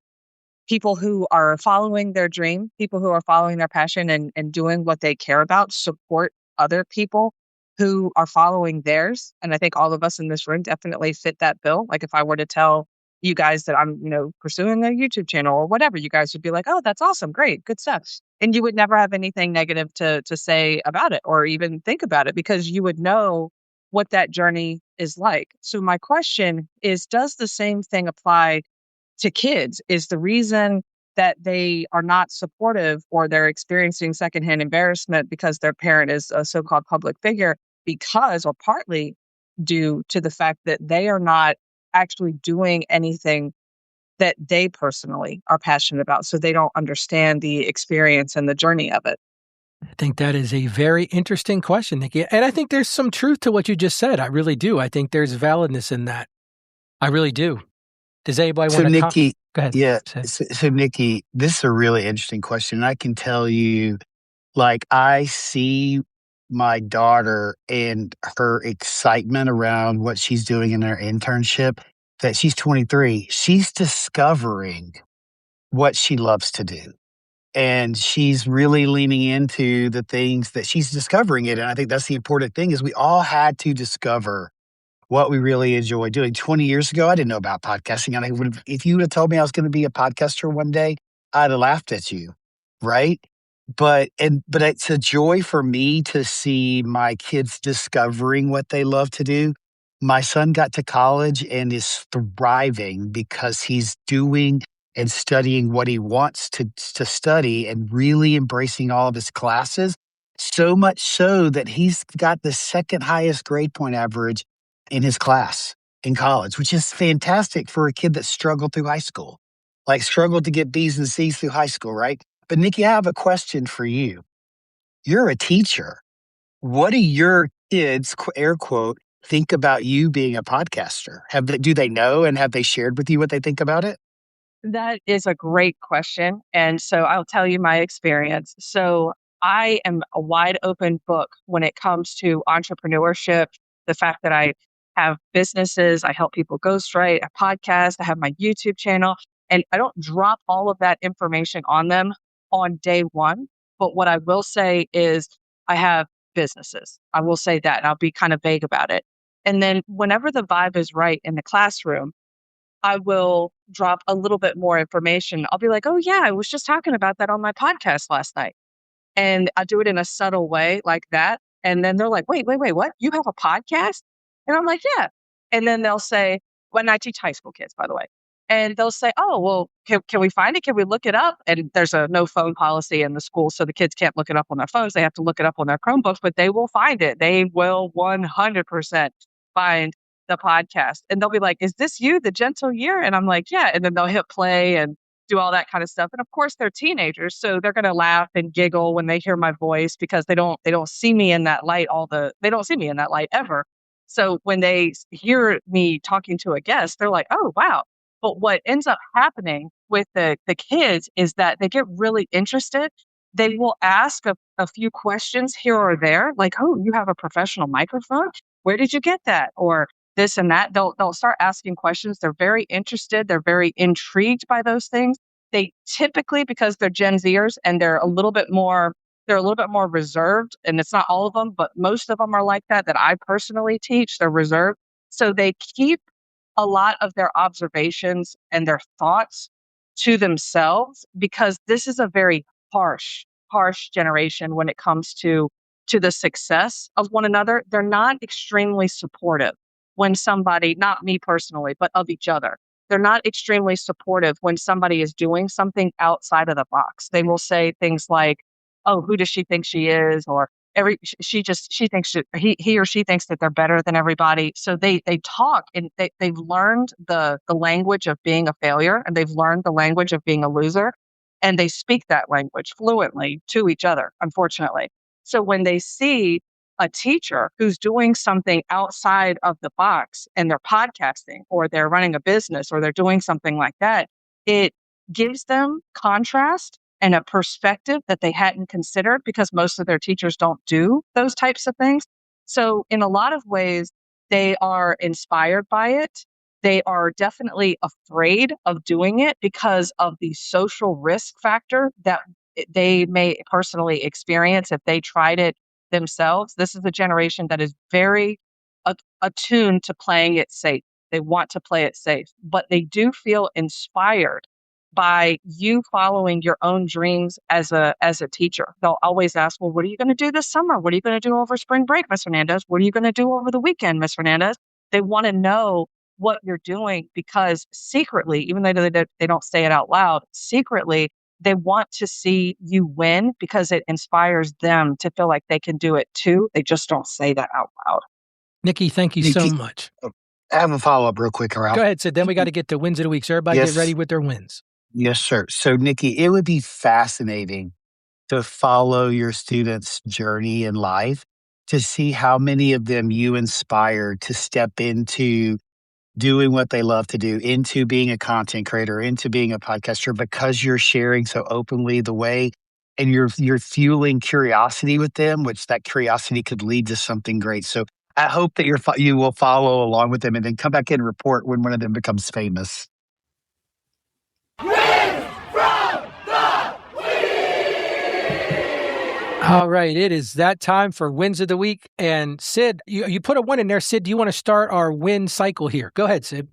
people who are following their dream, people who are following their passion and doing what they care about, support other people who are following theirs. And I think all of us in this room definitely fit that bill. Like if I were to tell you guys that I'm, pursuing a YouTube channel or whatever, you guys would be like, oh, that's awesome. Great. Good stuff. And you would never have anything negative to say about it or even think about it, because you would know what that journey is like. So my question is, does the same thing apply to kids? Is the reason that they are not supportive or they're experiencing secondhand embarrassment because their parent is a so-called public figure because, or partly due to the fact that they are not actually doing anything that they personally are passionate about, so they don't understand the experience and the journey of it? I think that is a very interesting question, Nikki. And I think there's some truth to what you just said. I really do. I think there's validness in that. I really do. Does anybody want to Nikki, go ahead. Yeah. So Nikki, this is a really interesting question. I can tell you, I see my daughter and her excitement around what she's doing in her internship, that she's 23. She's discovering what she loves to do. And she's really leaning into the things that she's discovering it. And I think that's the important thing, is we all had to discover what we really enjoy doing. 20 years ago, I didn't know about podcasting. And if you would have told me I was going to be a podcaster one day, I'd have laughed at you. Right. But it's a joy for me to see my kids discovering what they love to do. My son got to college and is thriving because he's doing and studying what he wants to study and really embracing all of his classes. So much so that he's got the second highest grade point average in his class in college, which is fantastic for a kid that struggled through high school, struggled to get B's and C's through high school, right? But Nikki, I have a question for you. You're a teacher. What do your kids, air quote, think about you being a podcaster? Do they know and have they shared with you what they think about it? That is a great question. And so I'll tell you my experience. So I am a wide open book when it comes to entrepreneurship, the fact that I have businesses, I help people ghostwrite, a podcast, I have my YouTube channel, and I don't drop all of that information on them on day one. But what I will say is I have businesses. I will say that, and I'll be kind of vague about it. And then whenever the vibe is right in the classroom, I will drop a little bit more information. I'll be like, "Oh, yeah, I was just talking about that on my podcast last night." And I do it in a subtle way like that. And then they're like, wait, what? You have a podcast? And I'm like, yeah. And then they'll say, when I teach high school kids, by the way, and they'll say, oh, well, can we find it? Can we look it up? And there's a no phone policy in the school. So the kids can't look it up on their phones. They have to look it up on their Chromebooks, but they will find it. They will 100% find the podcast. And they'll be like, is this you, the gentle year? And I'm like, yeah. And then they'll hit play and do all that kind of stuff. And of course they're teenagers, so they're going to laugh and giggle when they hear my voice because they don't see me in that light they don't see me in that light ever. So when they hear me talking to a guest, they're like, "Oh, wow." But what ends up happening with the kids is that they get really interested. They will ask a few questions here or there, like, "Oh, you have a professional microphone? Where did you get that?" Or this and that. They'll start asking questions. They're very interested. They're very intrigued by those things. They typically, because they're Gen Zers and they're a little bit more reserved, and it's not all of them, but most of them are like that I personally teach. They're reserved. So they keep a lot of their observations and their thoughts to themselves because this is a very harsh generation when it comes to the success of one another. They're not extremely supportive when somebody, not me personally, but of each other. They're not extremely supportive when somebody is doing something outside of the box. They will say things like, "Oh, who does she think she is?" Or she thinks he or she thinks that they're better than everybody. So they talk and they've learned the language of being a failure, and they've learned the language of being a loser, and they speak that language fluently to each other, unfortunately. So when they see a teacher who's doing something outside of the box and they're podcasting or they're running a business or they're doing something like that, it gives them contrast and a perspective that they hadn't considered because most of their teachers don't do those types of things. So in a lot of ways, they are inspired by it. They are definitely afraid of doing it because of the social risk factor that they may personally experience if they tried it themselves. This is a generation that is very attuned to playing it safe. They want to play it safe, but they do feel inspired by you following your own dreams as a teacher. They'll always ask, "Well, what are you going to do this summer? What are you going to do over spring break, Miss Fernandez? What are you going to do over the weekend, Miss Fernandez?" They want to know what you're doing because secretly, even though they don't say it out loud, secretly they want to see you win because it inspires them to feel like they can do it too. They just don't say that out loud. Nikki, thank you so much. I have a follow-up real quick, Ralph. Go ahead, Sid. Then we got to get to wins of the week. So everybody Yes. get ready with their wins. Yes, sir. So, Nikki, it would be fascinating to follow your students' journey in life, to see how many of them you inspired to step into doing what they love to do, into being a content creator, into being a podcaster, because you're sharing so openly the way and you're fueling curiosity with them, which that curiosity could lead to something great. So I hope that you will follow along with them and then come back and report when one of them becomes famous. All right, it is that time for wins of the week. And Sid, you put a one in there. Sid, do you want to start our win cycle here? Go ahead, Sid.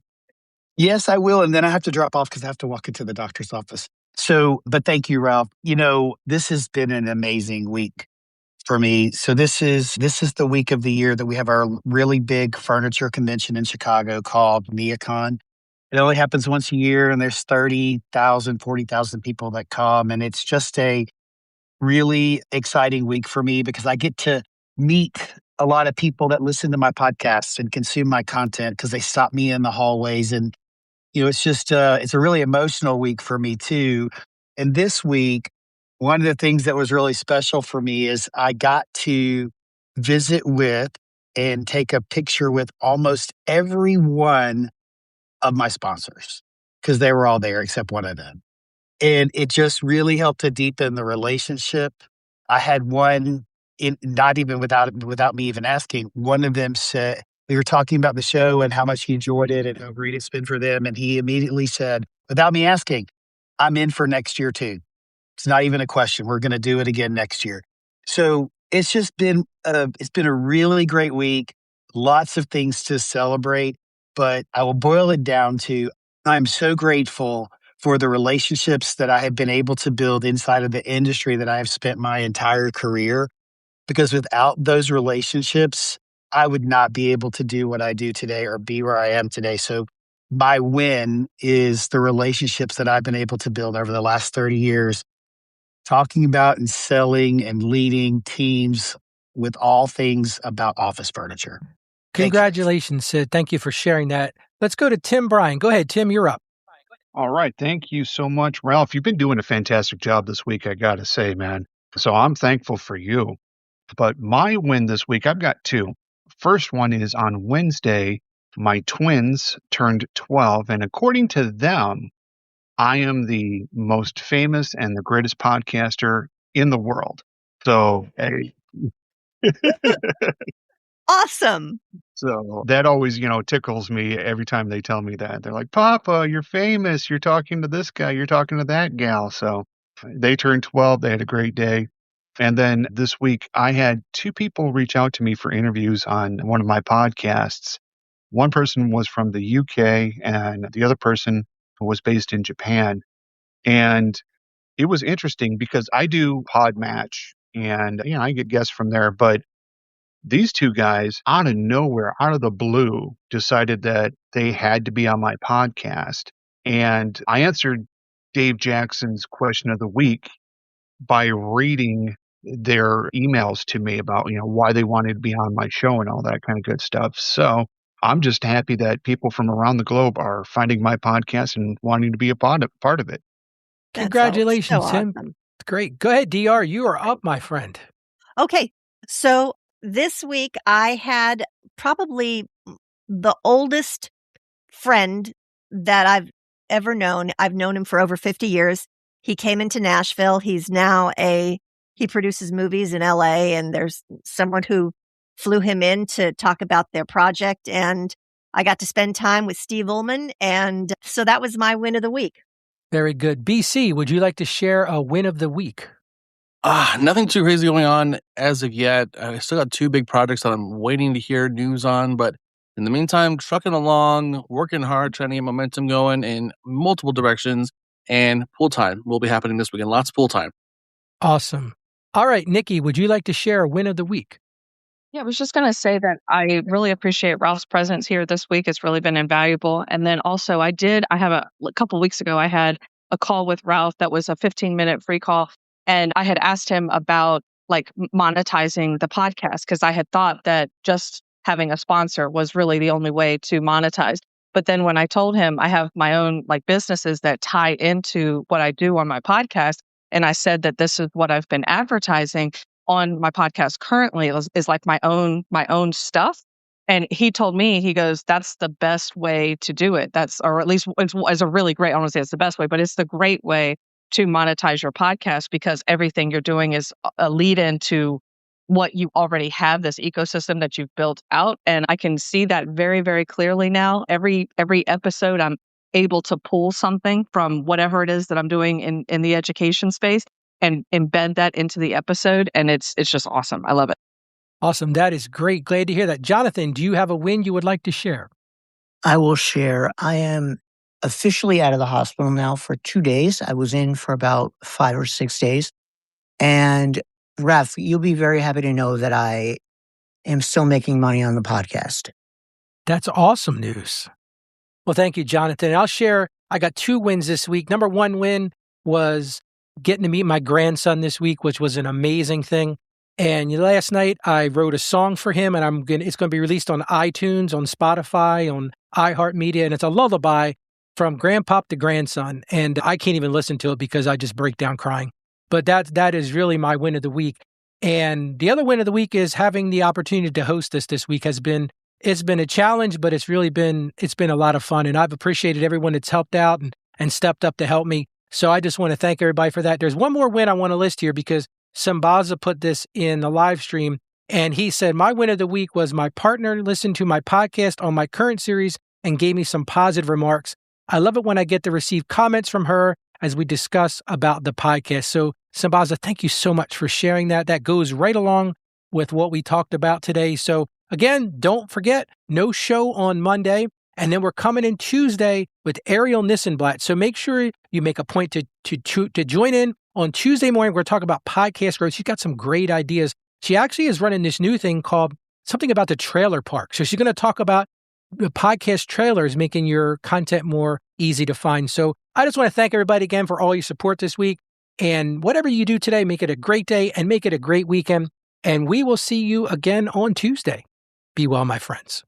Yes, I will. And then I have to drop off because I have to walk into the doctor's office. So, but thank you, Ralph. This has been an amazing week for me. So this is the week of the year that we have our really big furniture convention in Chicago called NeoCon. It only happens once a year, and there's 30,000, 40,000 people that come. And it's just a really exciting week for me because I get to meet a lot of people that listen to my podcasts and consume my content because they stop me in the hallways. And, it's just, it's a really emotional week for me too. And this week, one of the things that was really special for me is I got to visit with and take a picture with almost every one of my sponsors because they were all there except one of them. And it just really helped to deepen the relationship. I had one not even without me even asking. One of them said we were talking about the show and how much he enjoyed it and how great it's been for them, and he immediately said, without me asking, "I'm in for next year too. It's not even a question. We're going to do it again next year." So it's just been a really great week. Lots of things to celebrate, but I will boil it down to I'm so grateful for the relationships that I have been able to build inside of the industry that I have spent my entire career. Because without those relationships, I would not be able to do what I do today or be where I am today. So my win is the relationships that I've been able to build over the last 30 years, talking about and selling and leading teams with all things about office furniture. Thank you. Congratulations, Sid. Thank you for sharing that. Let's go to Tim Bryan. Go ahead, Tim, you're up. All right. Thank you so much, Ralph. You've been doing a fantastic job this week, I got to say, man. So I'm thankful for you. But my win this week, I've got two. First one is on Wednesday, my twins turned 12. And according to them, I am the most famous and the greatest podcaster in the world. So, hey. Awesome. So that always, tickles me every time they tell me that. They're like, "Papa, you're famous. You're talking to this guy. You're talking to that gal." So they turned 12. They had a great day. And then this week, I had two people reach out to me for interviews on one of my podcasts. One person was from the UK and the other person was based in Japan. And it was interesting because I do PodMatch and, I get guests from there. But these two guys, out of nowhere, out of the blue, decided that they had to be on my podcast. And I answered Dave Jackson's question of the week by reading their emails to me about, why they wanted to be on my show and all that kind of good stuff. So I'm just happy that people from around the globe are finding my podcast and wanting to be a part of it. Congratulations, so Tim. awesome. Great. Go ahead, DR. You are up, my friend. Okay. So this week I had probably the oldest friend that I've ever known. I've known him for over 50 years. He came into Nashville. He's now he produces movies in LA, and there's someone who flew him in to talk about their project. And I got to spend time with Steve Ullman. And so that was my win of the week. Very good. BC, would you like to share a win of the week? Nothing too crazy going on as of yet. I still got two big projects that I'm waiting to hear news on, but in the meantime, trucking along, working hard, trying to get momentum going in multiple directions, and pool time will be happening this weekend. Lots of pool time. Awesome. All right, Nikki, would you like to share a win of the week? Yeah, I was just going to say that I really appreciate Ralph's presence here this week. It's really been invaluable. And then also a couple weeks ago, I had a call with Ralph that was a 15-minute free call. And I had asked him about monetizing the podcast because I had thought that just having a sponsor was really the only way to monetize. But then when I told him I have my own businesses that tie into what I do on my podcast, and I said that this is what I've been advertising on my podcast currently is like my own stuff. And he told me, he goes, that's the best way to do it. Or at least it's a really great, I don't want to say it's the best way, but it's the great way to monetize your podcast because everything you're doing is a lead into what you already have, this ecosystem that you've built out. And I can see that very, very clearly now. Every episode, I'm able to pull something from whatever it is that I'm doing in the education space and embed that into the episode. And it's just awesome. I love it. Awesome. That is great. Glad to hear that. Jonathan, do you have a win you would like to share? I will share. I am officially out of the hospital now for 2 days. I was in for about 5 or 6 days. And Raf, you'll be very happy to know that I am still making money on the podcast. That's awesome news. Well, thank you, Jonathan. I'll share. I got 2 wins this week. Number 1 win was getting to meet my grandson this week, which was an amazing thing. And last night I wrote a song for him, and it's going to be released on iTunes, on Spotify, on iHeartMedia, and it's a lullaby from grandpop to grandson. And I can't even listen to it because I just break down crying. But that is really my win of the week. And the other win of the week is having the opportunity to host this week it's been a challenge, but it's been a lot of fun. And I've appreciated everyone that's helped out and stepped up to help me. So I just want to thank everybody for that. There's one more win I want to list here because Sambaza put this in the live stream. And he said, my win of the week was my partner listened to my podcast on my current series and gave me some positive remarks. I love it when I get to receive comments from her as we discuss about the podcast. So Sambaza, thank you so much for sharing that. That goes right along with what we talked about today. So again, don't forget, no show on Monday. And then we're coming in Tuesday with Ariel Nissenblatt. So make sure you make a point to join in on Tuesday morning. We're talking about podcast growth. She's got some great ideas. She actually is running this new thing called something about the trailer park. So she's going to talk about the podcast trailers, making your content more easy to find. So I just want to thank everybody again for all your support this week. And whatever you do today, make it a great day and make it a great weekend. And we will see you again on Tuesday. Be well, my friends.